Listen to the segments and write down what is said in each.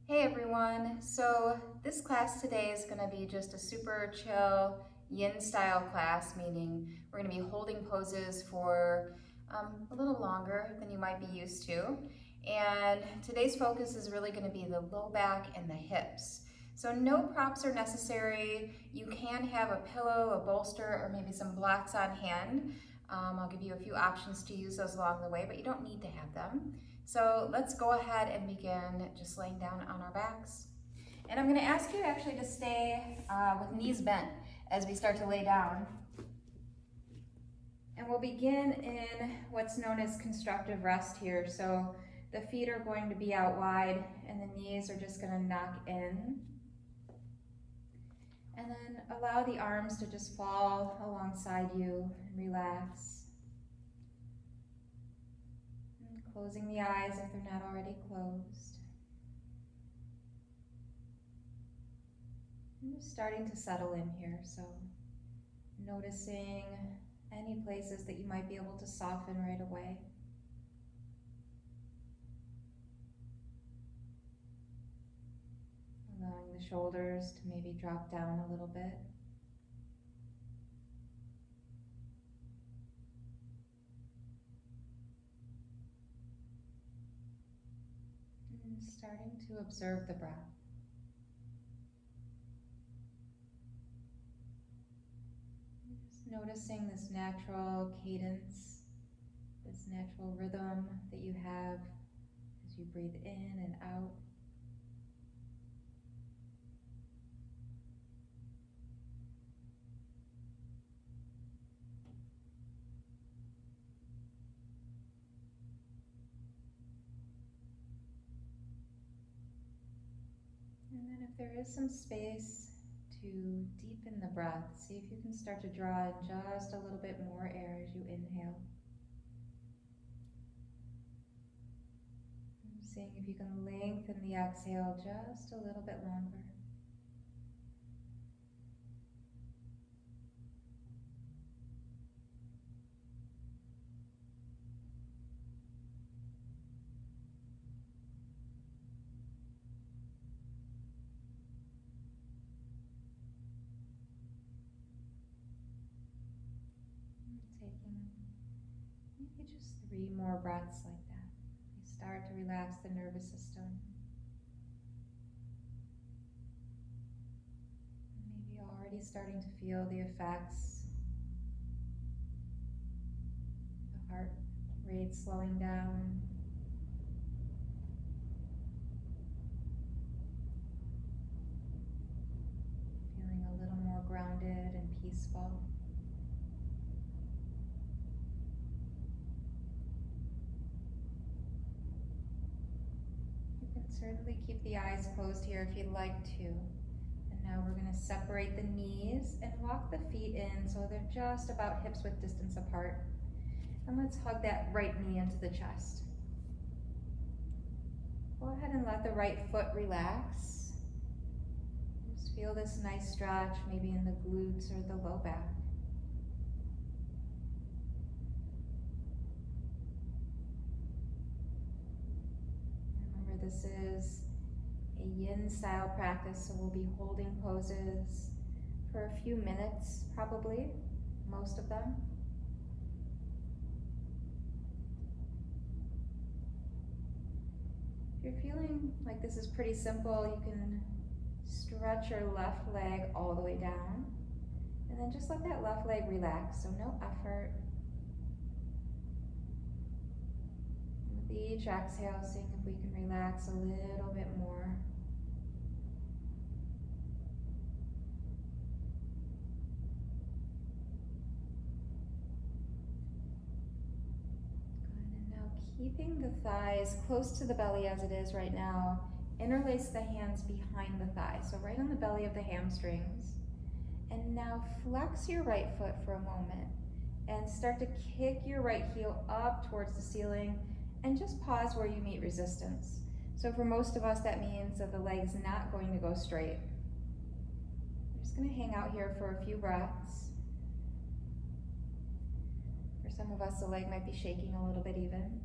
Hey everyone, so this class today is going to be just a super chill yin style class, meaning we're going to be holding poses for a little longer than you might be used to. And today's focus is really going to be the low back and the hips. So no props are necessary. You can have a pillow, a bolster, or maybe some blocks on hand. I'll give you a few options to use those along the way, but you don't need to have them. So let's go ahead and begin just laying down on our backs. And I'm going to ask you actually to stay with knees bent as we start to lay down. And we'll begin in what's known as constructive rest here. So the feet are going to be out wide and the knees are just going to knock in. And then allow the arms to just fall alongside you and relax. And closing the eyes if they're not already closed. And just starting to settle in here, so noticing any places that you might be able to soften right away. Allowing the shoulders to maybe drop down a little bit. And starting to observe the breath. Just noticing this natural cadence, this natural rhythm that you have as you breathe in and out. And then if there is some space to deepen the breath, see if you can start to draw in just a little bit more air as you inhale. And seeing if you can lengthen the exhale just a little bit longer. Taking maybe just 3 more breaths like that. You start to relax the nervous system. Maybe already starting to feel the effects. The heart rate slowing down. Feeling a little more grounded and peaceful. Certainly keep the eyes closed here if you'd like to. And now we're going to separate the knees and walk the feet in so they're just about hips width distance apart. And let's hug that right knee into the chest. Go ahead and let the right foot relax. Just feel this nice stretch, maybe in the glutes or the low back. This is a yin style practice, so we'll be holding poses for a few minutes, probably, most of them. If you're feeling like this is pretty simple, you can stretch your left leg all the way down, and then just let that left leg relax, so no effort. With each exhale, seeing if we can relax a little bit more. Good, and now keeping the thighs close to the belly as it is right now, interlace the hands behind the thighs, so right on the belly of the hamstrings. And now flex your right foot for a moment and start to kick your right heel up towards the ceiling and just pause where you meet resistance. So for most of us, that means that the leg's not going to go straight. I'm just going to hang out here for a few breaths. For some of us, the leg might be shaking a little bit even.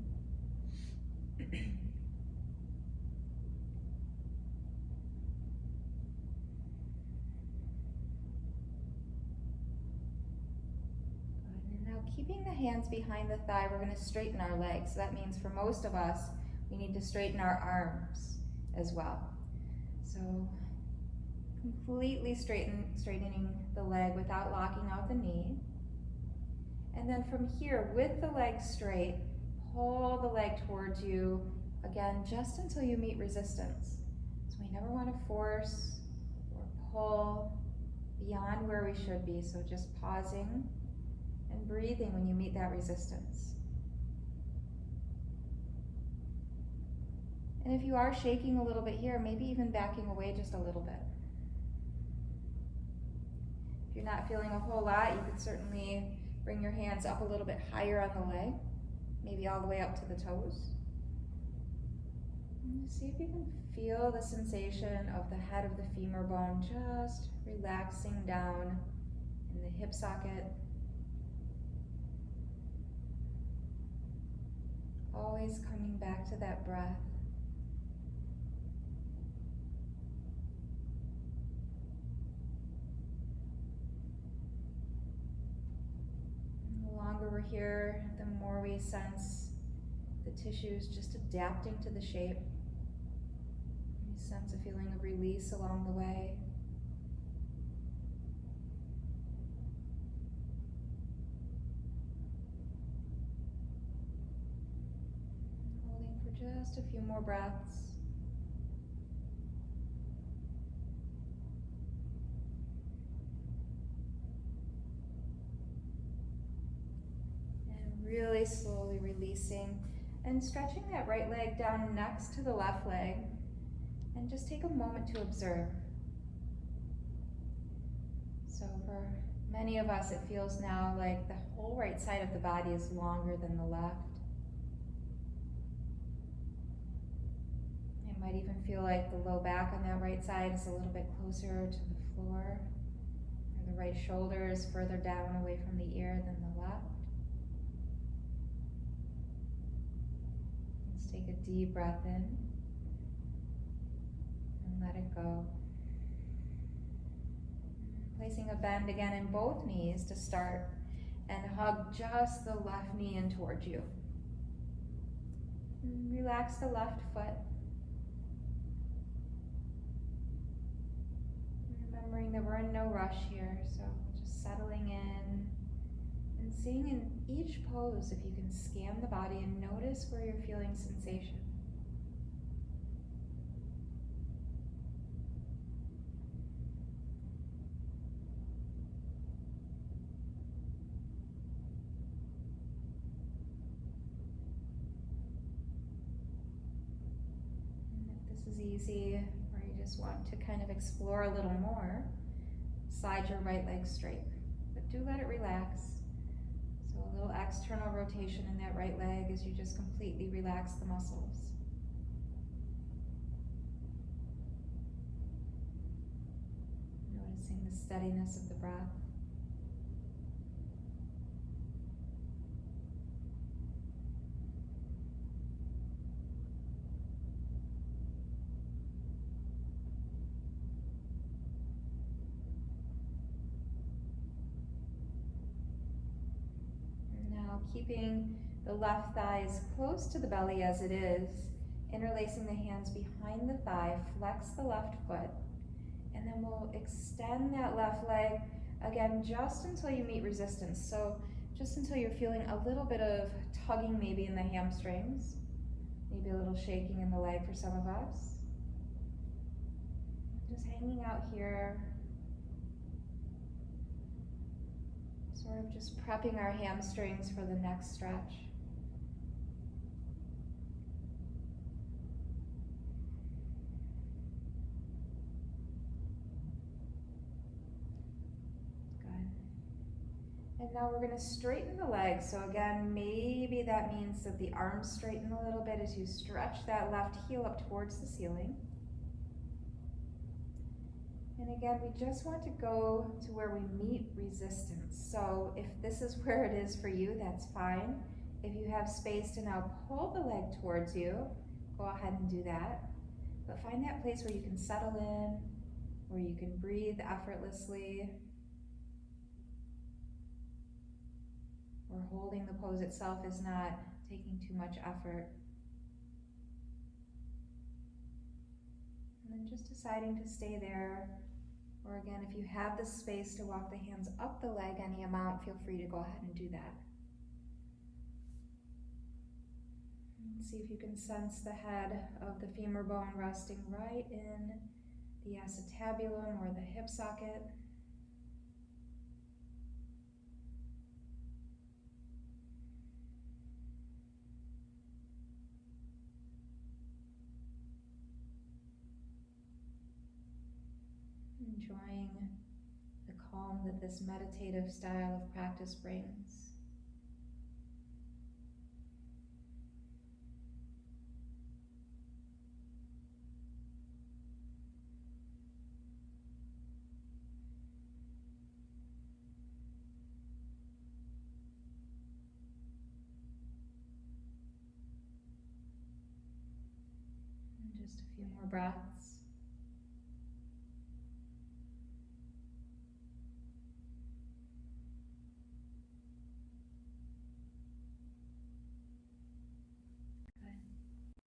keeping the hands behind the thigh, we're going to straighten our legs. So that means for most of us, we need to straighten our arms as well. So completely straightening the leg without locking out the knee. And then from here, with the leg straight, pull the leg towards you, again, just until you meet resistance. So we never want to force or pull beyond where we should be. So just pausing and breathing when you meet that resistance. And if you are shaking a little bit here, maybe even backing away just a little bit. If you're not feeling a whole lot, you could certainly bring your hands up a little bit higher on the leg, maybe all the way up to the toes. And see if you can feel the sensation of the head of the femur bone just relaxing down in the hip socket. Always coming back to that breath. The longer we're here, the more we sense the tissues just adapting to the shape. We sense a feeling of release along the way. Holding for just a few more breaths. Really slowly releasing and stretching that right leg down next to the left leg, and just take a moment to observe. So for many of us, it feels now like the whole right side of the body is longer than the left. It might even feel like the low back on that right side is a little bit closer to the floor, or the right shoulder is further down away from the ear than the left. Take a deep breath in and let it go. Placing a bend again in both knees to start, and hug just the left knee in towards you. And relax the left foot. Remembering that we're in no rush here, so just settling in. And seeing in each pose if you can scan the body and notice where you're feeling sensation. And if this is easy, or you just want to kind of explore a little more, slide your right leg straight, but do let it relax. A little external rotation in that right leg as you just completely relax the muscles. Noticing the steadiness of the breath. Keeping the left thigh as close to the belly as it is, interlacing the hands behind the thigh, flex the left foot, and then we'll extend that left leg again just until you meet resistance. So just until you're feeling a little bit of tugging maybe in the hamstrings, maybe a little shaking in the leg for some of us. Just hanging out here. Sort of just prepping our hamstrings for the next stretch. Good. And now we're going to straighten the legs. So again, maybe that means that the arms straighten a little bit as you stretch that left heel up towards the ceiling. And again, we just want to go to where we meet resistance. So if this is where it is for you, that's fine. If you have space to now pull the leg towards you, go ahead and do that. But find that place where you can settle in, where you can breathe effortlessly. or holding the pose itself is not taking too much effort. And then just deciding to stay there. Or again, if you have the space to walk the hands up the leg any amount, feel free to go ahead and do that. And see if you can sense the head of the femur bone resting right in the acetabulum or the hip socket. Enjoying the calm that this meditative style of practice brings. And just a few more breaths.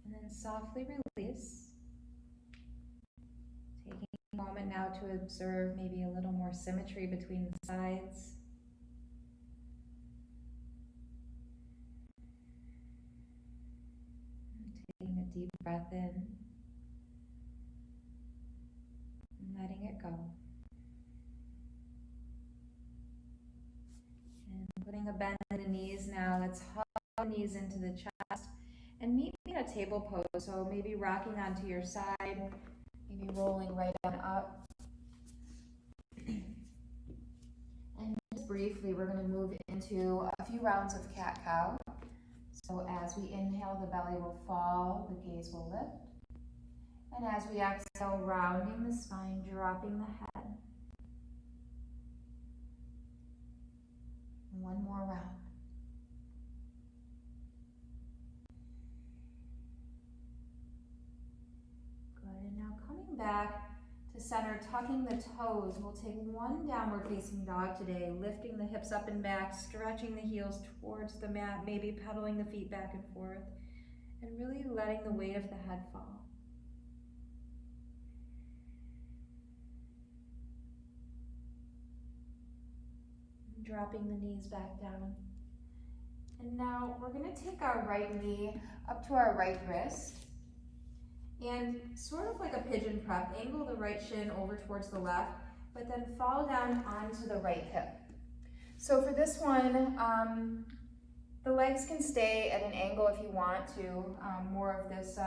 And then softly release. Taking a moment now to observe maybe a little more symmetry between the sides. And taking a deep breath in. And letting it go. And putting a bend in the knees now. Let's hug the knees into the chest. And meet in a table pose, so maybe rocking onto your side, maybe rolling right on up. And just briefly, we're going to move into a few rounds of cat-cow. So as we inhale, the belly will fall, the gaze will lift. And as we exhale, rounding the spine, dropping the head. One more round. And now coming back to center, tucking the toes. We'll take one downward facing dog today, lifting the hips up and back, stretching the heels towards the mat, maybe pedaling the feet back and forth, and really letting the weight of the head fall. Dropping the knees back down. And now we're going to take our right knee up to our right wrist. And sort of like a pigeon prep, angle the right shin over towards the left, but then fall down onto the right hip. So for this one, the legs can stay at an angle if you want to, more of this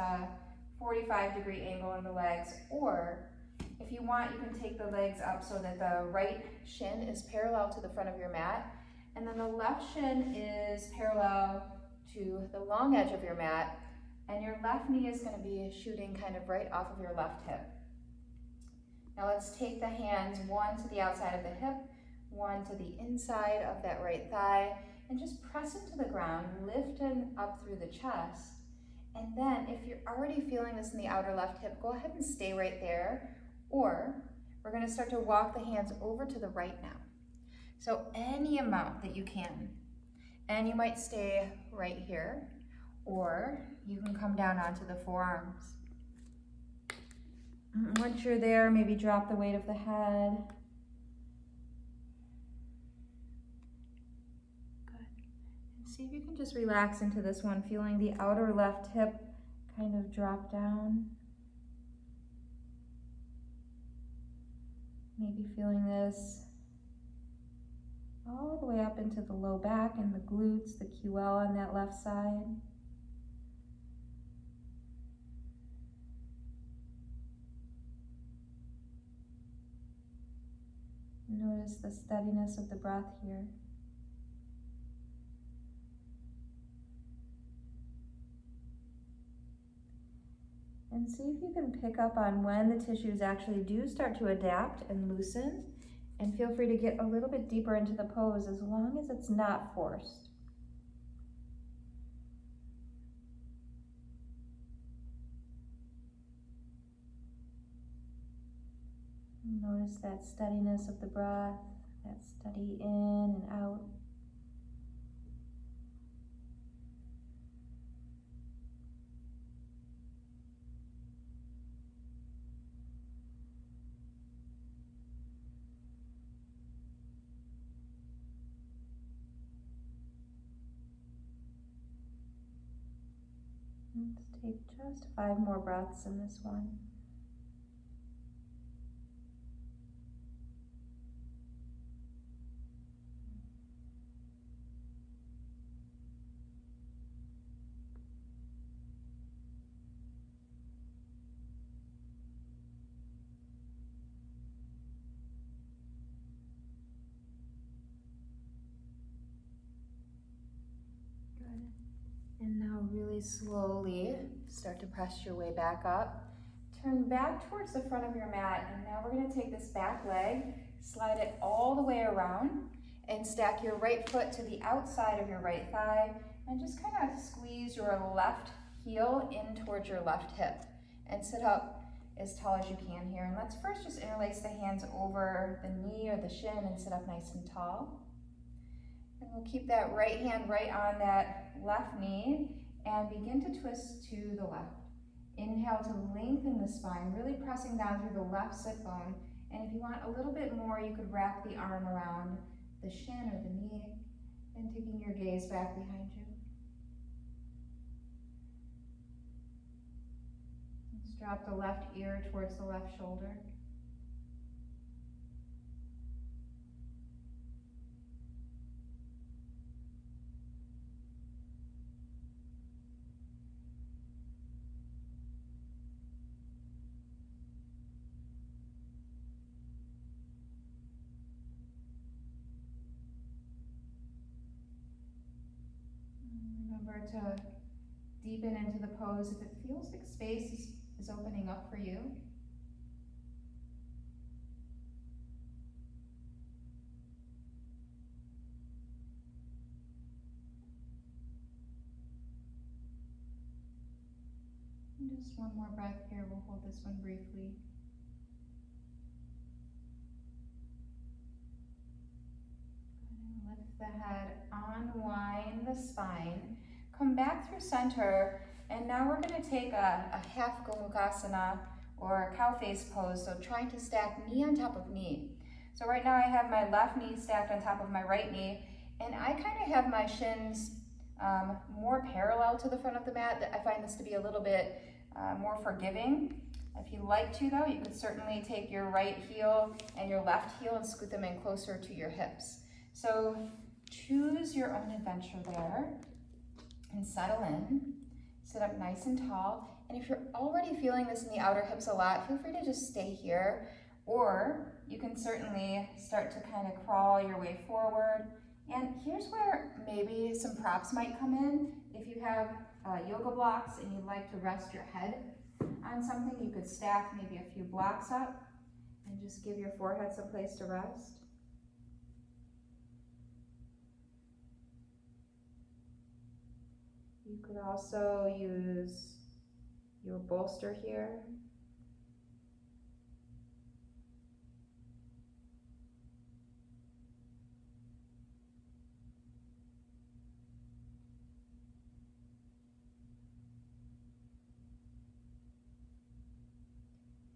45-degree angle in the legs, or if you want, you can take the legs up so that the right shin is parallel to the front of your mat, and then the left shin is parallel to the long edge of your mat, and your left knee is going to be shooting kind of right off of your left hip. Now let's take the hands, one to the outside of the hip, one to the inside of that right thigh, and just press into the ground, lifting up through the chest. And then if you're already feeling this in the outer left hip, go ahead and stay right there, or we're going to start to walk the hands over to the right now. So any amount that you can. And you might stay right here, or you can come down onto the forearms. Once you're there, maybe drop the weight of the head. Good. And see if you can just relax into this one, feeling the outer left hip kind of drop down. Maybe feeling this all the way up into the low back and the glutes, the QL on that left side. Notice the steadiness of the breath here. And see if you can pick up on when the tissues actually do start to adapt and loosen. And feel free to get a little bit deeper into the pose as long as it's not forced. Notice that steadiness of the breath, that steady in and out. Let's take just 5 more breaths in this one. And now really slowly start to press your way back up. Turn back towards the front of your mat, and now we're going to take this back leg, slide it all the way around, and stack your right foot to the outside of your right thigh, and just kind of squeeze your left heel in towards your left hip, and sit up as tall as you can here. And let's first just interlace the hands over the knee or the shin and sit up nice and tall. And we'll keep that right hand right on that left knee and begin to twist to the left. Inhale to lengthen the spine, really pressing down through the left sit bone. And if you want a little bit more, you could wrap the arm around the shin or the knee and taking your gaze back behind you. Let's drop the left ear towards the left shoulder. Remember to deepen into the pose if it feels like space is opening up for you. And just one more breath here. We'll hold this one briefly. Lift the head, unwind the spine, come back through center, and now we're going to take a half Gomukhasana or a cow face pose, so trying to stack knee on top of knee. So right now I have my left knee stacked on top of my right knee, and I kind of have my shins more parallel to the front of the mat. I find this to be a little bit more forgiving. If you like to though, you could certainly take your right heel and your left heel and scoot them in closer to your hips. So choose your own adventure there and settle in. Sit up nice and tall. And if you're already feeling this in the outer hips a lot, feel free to just stay here. Or you can certainly start to kind of crawl your way forward. And here's where maybe some props might come in. If you have yoga blocks and you'd like to rest your head on something, you could stack maybe a few blocks up and just give your forehead some place to rest. You could also use your bolster here.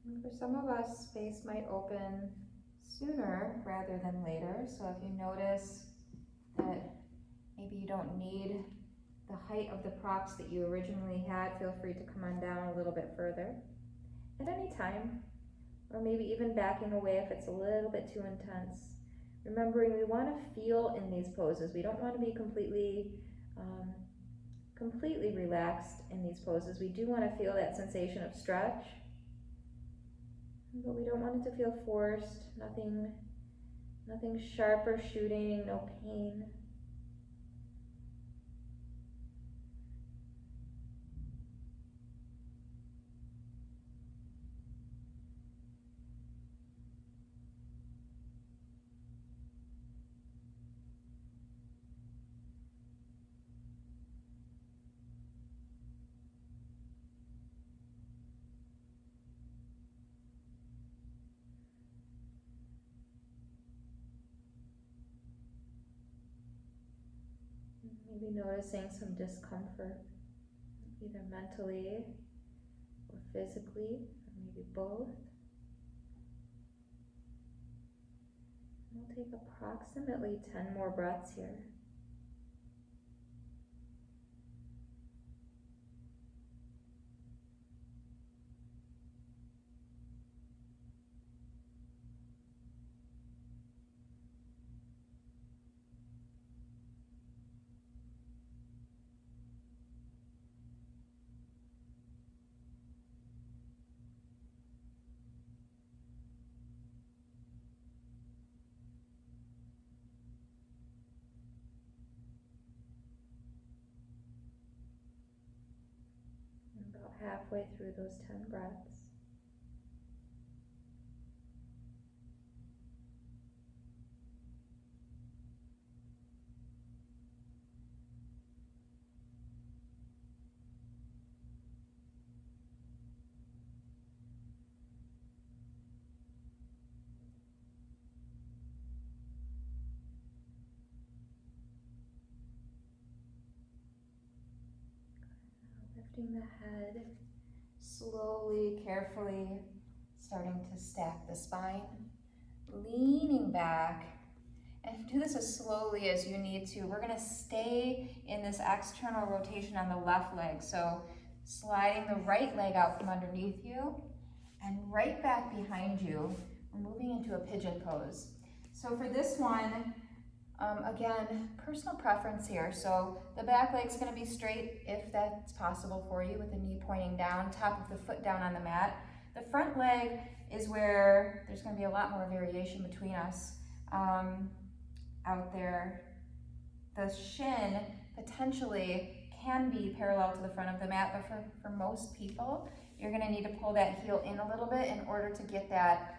And for some of us, space might open sooner rather than later. So if you notice that maybe you don't need the height of the props that you originally had, feel free to come on down a little bit further at any time, or maybe even backing away if it's a little bit too intense. Remembering we want to feel in these poses. We don't want to be completely relaxed in these poses. We do want to feel that sensation of stretch, but we don't want it to feel forced. Nothing sharp or shooting, no pain. Maybe noticing some discomfort, either mentally or physically, or maybe both. We'll take approximately 10 more breaths here. halfway through those 10 breaths. Lifting the head, slowly, carefully, starting to stack the spine, leaning back, and do this as slowly as you need to. We're gonna stay in this external rotation on the left leg, so sliding the right leg out from underneath you and right back behind you. We're moving into a pigeon pose. So for this one, again, personal preference here. So the back leg's gonna be straight if that's possible for you, with the knee pointing down, top of the foot down on the mat. The front leg is where there's gonna be a lot more variation between us out there. The shin potentially can be parallel to the front of the mat, but for most people, you're gonna need to pull that heel in a little bit in order to get that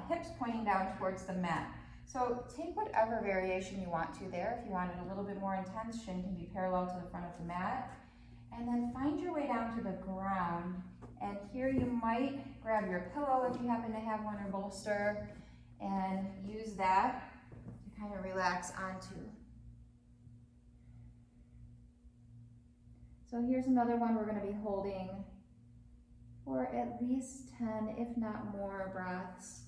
hips pointing down towards the mat. So take whatever variation you want to there. If you want it a little bit more intense, shin can be parallel to the front of the mat. And then find your way down to the ground. And here you might grab your pillow if you happen to have one, or bolster, and use that to kind of relax onto. So here's another one we're going to be holding for at least 10, if not more, breaths.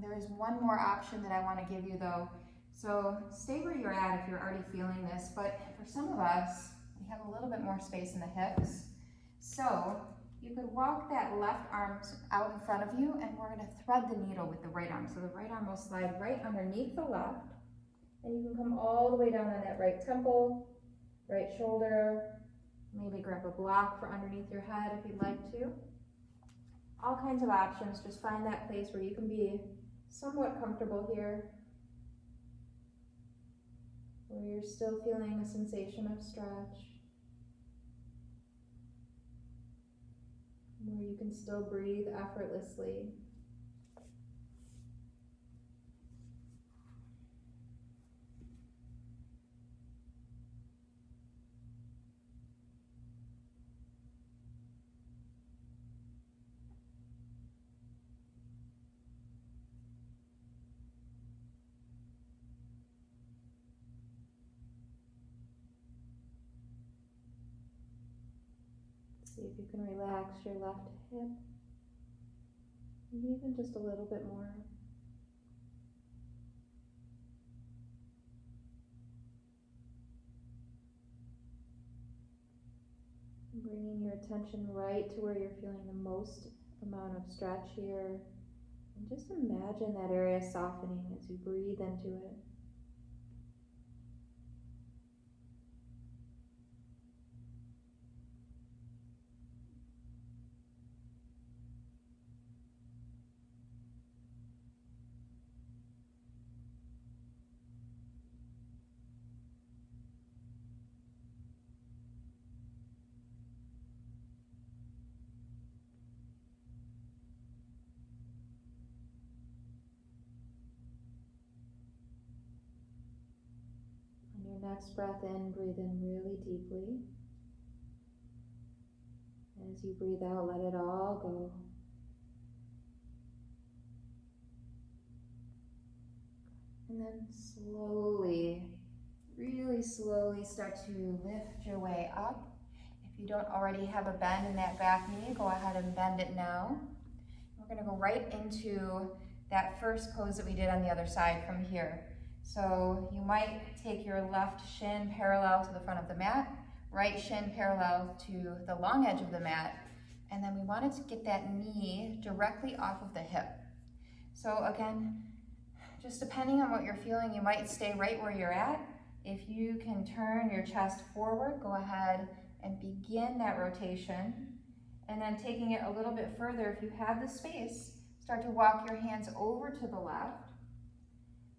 There is one more option that I want to give you though. So stay where you're at if you're already feeling this, but for some of us, we have a little bit more space in the hips. So you could walk that left arm out in front of you, and we're going to thread the needle with the right arm. So the right arm will slide right underneath the left, and you can come all the way down on that right temple, right shoulder, maybe grab a block for underneath your head if you'd like to. All kinds of options. Just find that place where you can be somewhat comfortable here, where you're still feeling a sensation of stretch, where you can still breathe effortlessly. See if you can relax your left hip, even just a little bit more. Bringing your attention right to where you're feeling the most amount of stretch here. And just imagine that area softening as you breathe into it. On your next breath in, breathe in really deeply. As you breathe out, let it all go. And then slowly, really slowly start to lift your way up. If you don't already have a bend in that back knee, go ahead and bend it now. We're going to go right into that first pose that we did on the other side from here. So you might take your left shin parallel to the front of the mat, right shin parallel to the long edge of the mat, and then we wanted to get that knee directly off of the hip. So again, just depending on what you're feeling, you might stay right where you're at. If you can turn your chest forward, go ahead and begin that rotation. And then taking it a little bit further, if you have the space, start to walk your hands over to the left.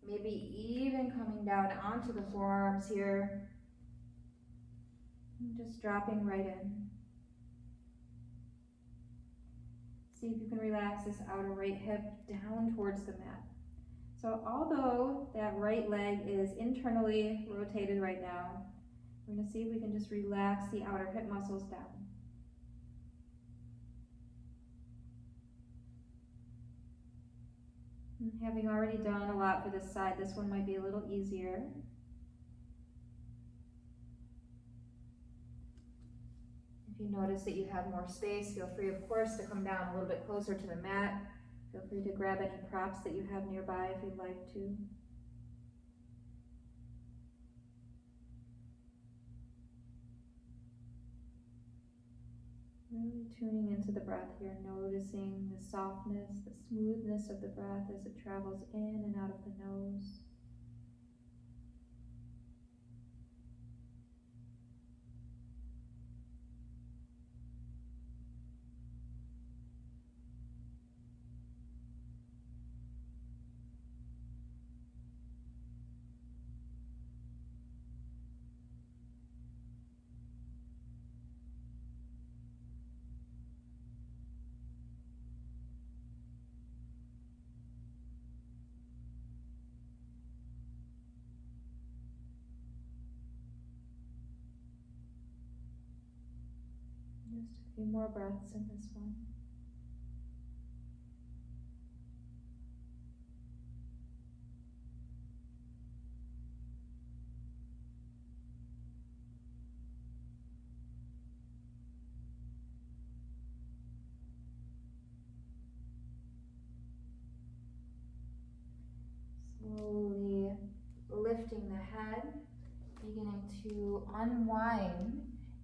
Maybe even coming down onto the forearms here. And just dropping right in. See if you can relax this outer right hip down towards the mat. So although that right leg is internally rotated right now, we're going to see if we can just relax the outer hip muscles down. And having already done a lot for this side, this one might be a little easier. If you notice that you have more space, feel free, of course, to come down a little bit closer to the mat. Feel free to grab any props that you have nearby if you'd like to. Really tuning into the breath here, noticing the softness, the smoothness of the breath as it travels in and out of the nose. Just a few more breaths in this one. Slowly lifting the head, beginning to unwind,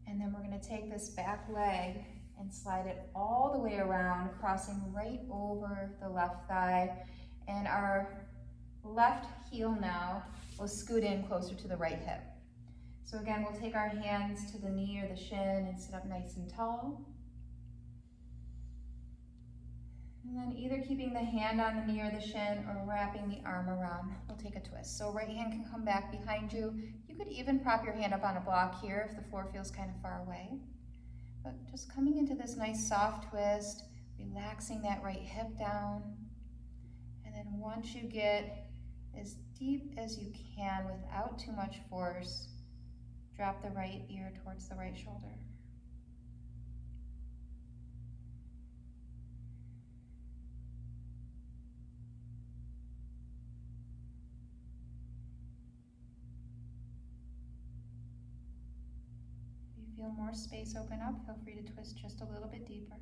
and then we're going to take this back leg and slide it all the way around, crossing right over the left thigh, and our left heel now will scoot in closer to the right hip. So again, we'll take our hands to the knee or the shin and sit up nice and tall. And then either keeping the hand on the knee or the shin or wrapping the arm around. We'll take a twist. So right hand can come back behind you. You could even prop your hand up on a block here if the floor feels kind of far away. But just coming into this nice soft twist, relaxing that right hip down. And then once you get as deep as you can without too much force, drop the right ear towards the right shoulder. Feel more space open up, feel free to twist just a little bit deeper.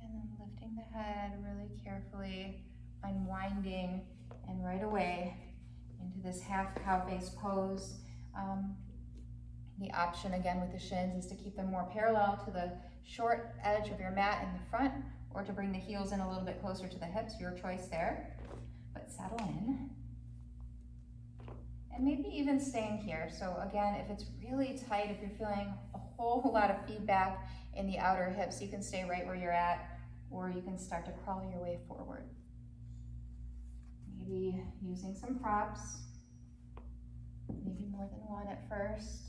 And then lifting the head really carefully, unwinding, and right away into this half cow face pose. The option again with the shins is to keep them more parallel to the short edge of your mat in the front, or to bring the heels in a little bit closer to the hips, your choice there. But settle in. And maybe even staying here. So again, if it's really tight, if you're feeling a whole lot of feedback in the outer hips, you can stay right where you're at, or you can start to crawl your way forward. Maybe using some props, maybe more than one at first.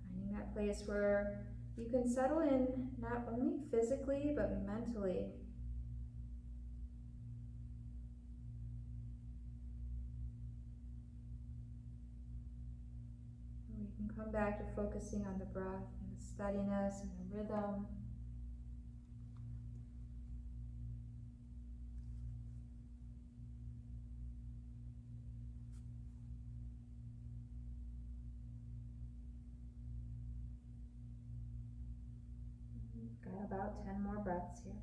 Finding that place where you can settle in not only physically, but mentally. We can come back to focusing on the breath and the steadiness and the rhythm. Got about 10 more breaths here.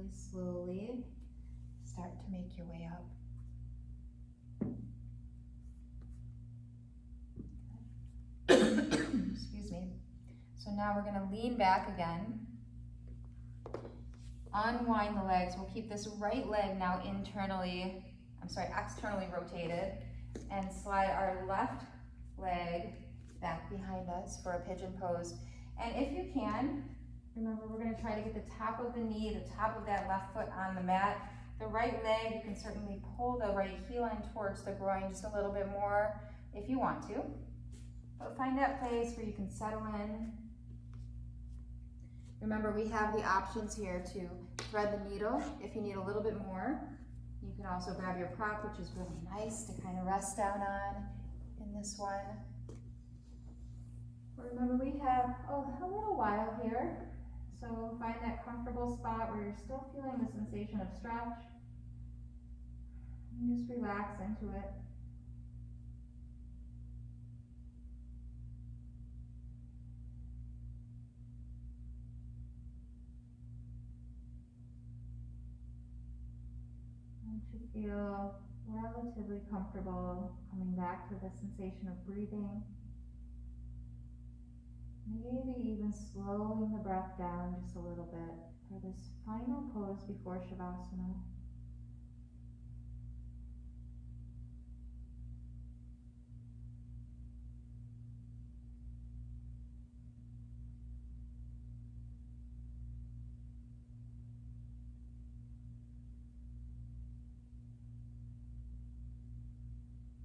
really slowly start to make your way up. Excuse me. So now we're going to lean back again. Unwind the legs. We'll keep this right leg now externally rotated, and slide our left leg back behind us for a pigeon pose. And if you can, remember we're going to try to get the top of the knee, the top of that left foot on the mat. The right leg, you can certainly pull the right heel in towards the groin just a little bit more if you want to. But find that place where you can settle in. Remember, we have the options here to thread the needle if you need a little bit more. You can also grab your prop, which is really nice to kind of rest down on in this one. But remember, we have a little while here. So find that comfortable spot where you're still feeling the sensation of stretch. And just relax into it. You should feel relatively comfortable coming back to the sensation of breathing. Maybe even slowing the breath down just a little bit for this final pose before Shavasana.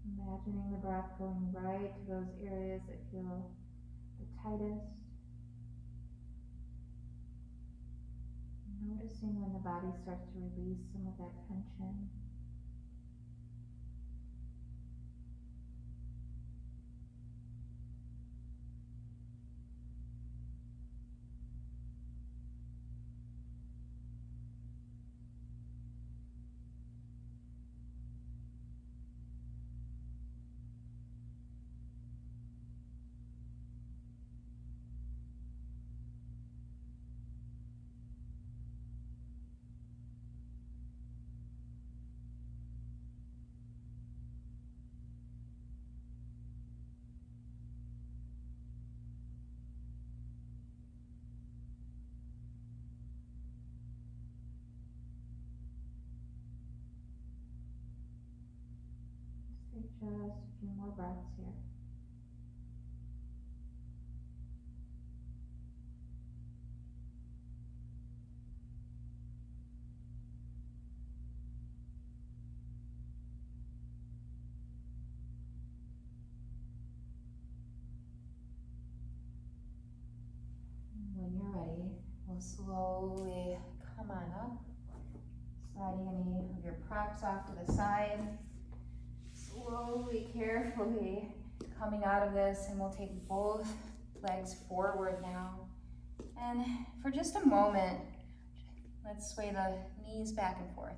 Imagining the breath going right to those areas that feel the tightest. Noticing when the body starts to release some of that tension. Just a few more breaths here. When you're ready, we'll slowly come on up, sliding any of your props off to the side. Slowly, carefully coming out of this, and we'll take both legs forward now. And for just a moment, let's sway the knees back and forth.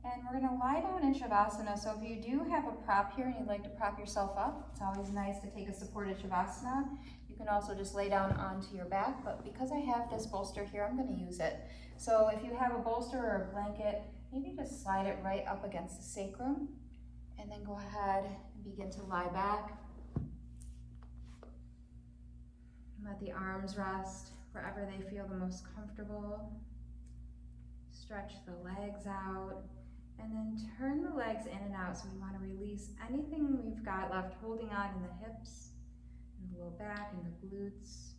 And we're going to lie down in Shavasana. So if you do have a prop here and you'd like to prop yourself up, it's always nice to take a supported Shavasana. You can also just lay down onto your back, but because I have this bolster here, I'm going to use it. So if you have a bolster or a blanket, maybe just slide it right up against the sacrum, and then go ahead and begin to lie back. Let the arms rest wherever they feel the most comfortable. Stretch the legs out, and then turn the legs in and out. So we want to release anything we've got left holding on in the hips, and the low back, and the glutes.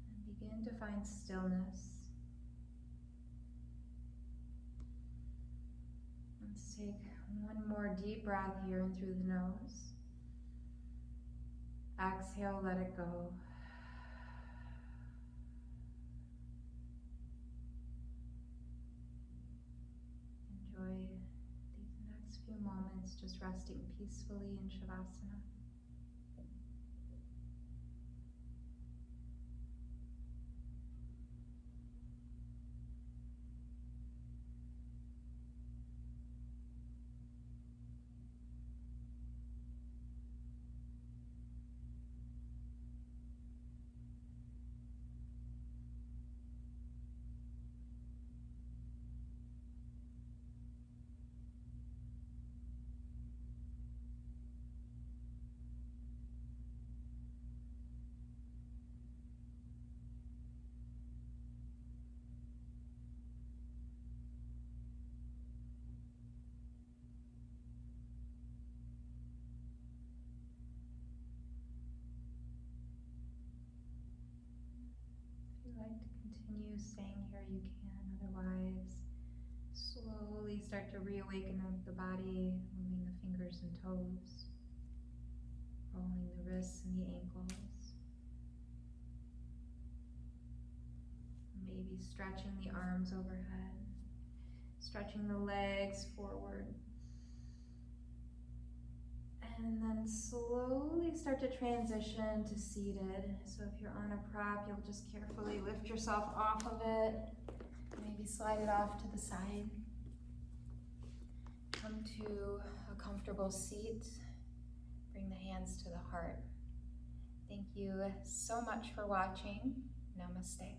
And begin to find stillness. Let's take one more deep breath here in through the nose. Exhale, let it go. Enjoy these next few moments just resting peacefully in Shavasana. continue staying here, you can. Otherwise, slowly start to reawaken the body, moving the fingers and toes, rolling the wrists and the ankles. Maybe stretching the arms overhead, stretching the legs forward. And then slowly start to transition to seated. So if you're on a prop, you'll just carefully lift yourself off of it. Maybe slide it off to the side. Come to a comfortable seat. Bring the hands to the heart. Thank you so much for watching. Namaste.